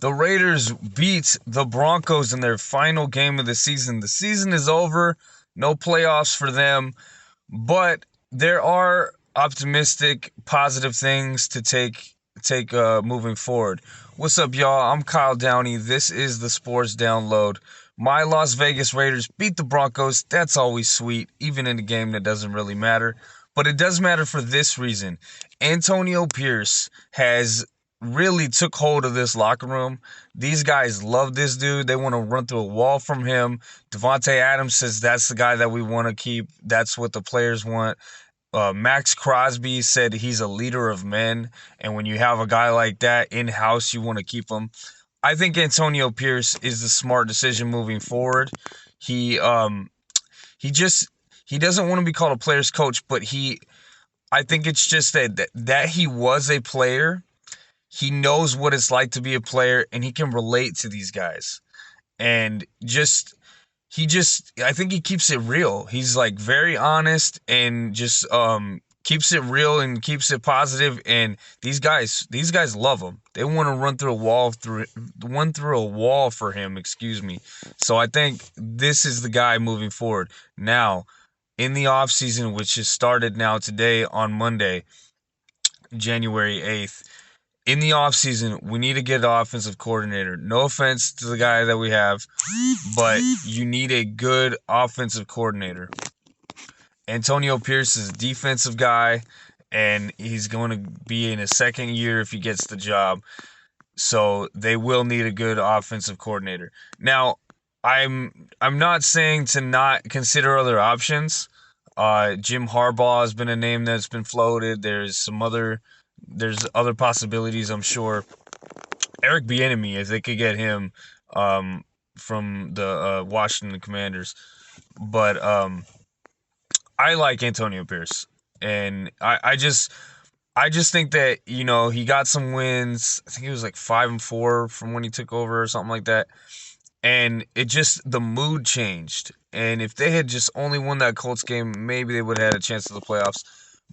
The Raiders beat the Broncos in their final game of the season. The season is over. No playoffs for them. But there are optimistic, positive things to take moving forward. What's up, y'all? I'm Kyle Downey. This is the Sports Download. My Las Vegas Raiders beat the Broncos. That's always sweet, even in a game that doesn't really matter. But it does matter for this reason. Antonio Pierce has really took hold of this locker room. These guys love this dude. They want to run through a wall from him. Davante Adams says that's the guy that we want to keep. That's what the players want. Max Crosby said he's a leader of men, and when you have a guy like that in-house, you want to keep him. I think Antonio Pierce is the smart decision moving forward. He just he doesn't want to be called a player's coach, but I think it's just that he was a player. He knows what it's like to be a player, and he can relate to these guys. And I think he keeps it real. He's like very honest and just keeps it real and keeps it positive. And these guys love him. They want to run through a wall for him. Excuse me. So I think this is the guy moving forward. Now, in the offseason, which has started now today on Monday, January 8th. In the offseason, we need to get an offensive coordinator. No offense to the guy that we have, but you need a good offensive coordinator. Antonio Pierce is a defensive guy, and he's going to be in his second year if he gets the job. So they will need a good offensive coordinator. Now, I'm not saying to not consider other options. Jim Harbaugh has been a name that's been floated. There's other possibilities, I'm sure. Eric Bieniemy, if they could get him from the Washington Commanders. But I like Antonio Pierce. And I just think that, he got some wins. I think he was like 5-4 from when he took over or something like that. And the mood changed. And if they had just only won that Colts game, maybe they would have had a chance at the playoffs.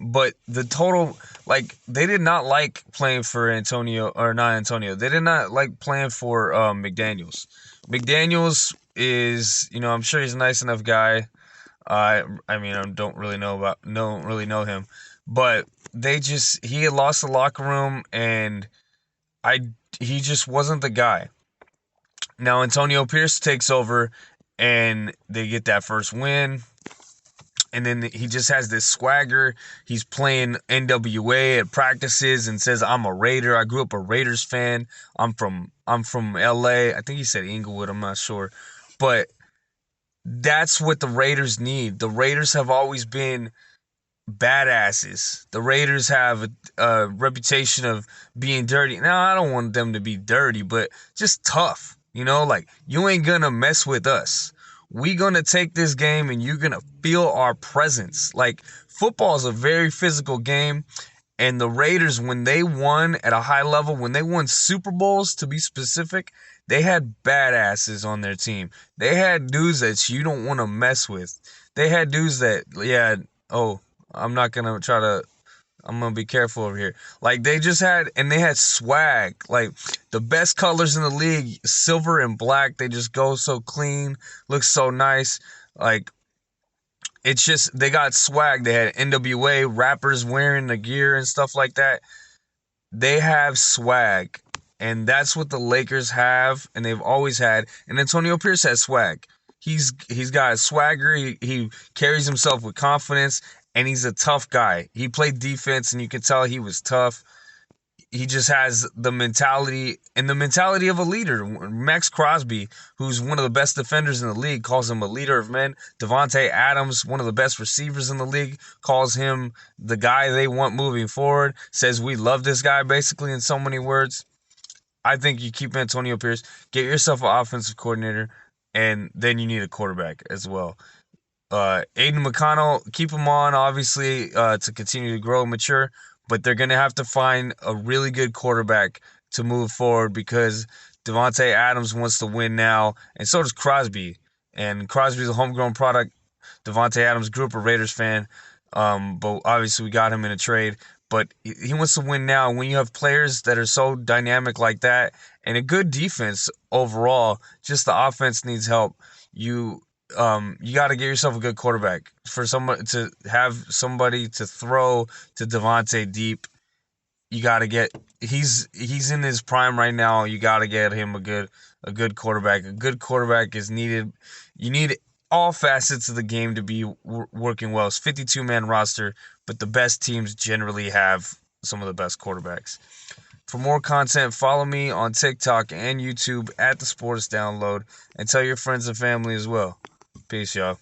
But the total, they did not like playing for not Antonio. They did not like playing for McDaniels. McDaniels is, I'm sure he's a nice enough guy. I don't really know him. But he had lost the locker room, and he just wasn't the guy. Now Antonio Pierce takes over, and they get that first win. And then he just has this swagger. He's playing NWA at practices and says, "I'm a Raider. I grew up a Raiders fan. I'm from LA." I think he said Inglewood. I'm not sure. But that's what the Raiders need. The Raiders have always been badasses. The Raiders have a reputation of being dirty. Now, I don't want them to be dirty, but just tough. You ain't gonna mess with us. We gonna take this game, and you're gonna feel our presence. Football is a very physical game, and the Raiders, when they won at a high level, when they won Super Bowls, to be specific, they had badasses on their team. They had dudes that you don't want to mess with. They had dudes that, I'm going to be careful over here. They had swag. The best colors in the league, silver and black. They just go so clean, look so nice. They got swag. They had NWA rappers wearing the gear and stuff like that. They have swag. And that's what the Lakers have, and they've always had. And Antonio Pierce has swag. He's got a swagger. He carries himself with confidence. And he's a tough guy. He played defense, and you can tell he was tough. He just has the mentality of a leader. Max Crosby, who's one of the best defenders in the league, calls him a leader of men. Davante Adams, one of the best receivers in the league, calls him the guy they want moving forward. Says we love this guy, basically, in so many words. I think you keep Antonio Pierce, get yourself an offensive coordinator, and then you need a quarterback as well. Aiden McConnell, keep him on, obviously, to continue to grow and mature, but they're going to have to find a really good quarterback to move forward because Davante Adams wants to win now, and so does Crosby. And Crosby's a homegrown product. Davante Adams grew up a Raiders fan, but obviously we got him in a trade. But he wants to win now. When you have players that are so dynamic like that, and a good defense overall. Just the offense needs help. You got to get yourself a good quarterback for someone to have somebody to throw to Devontae deep. You got to get he's in his prime right now. You got to get him a good quarterback. A good quarterback is needed. You need all facets of the game to be working well. It's 52-man roster, but the best teams generally have some of the best quarterbacks. For more content, follow me on TikTok and YouTube at the Sports Download, and tell your friends and family as well. Peace, y'all.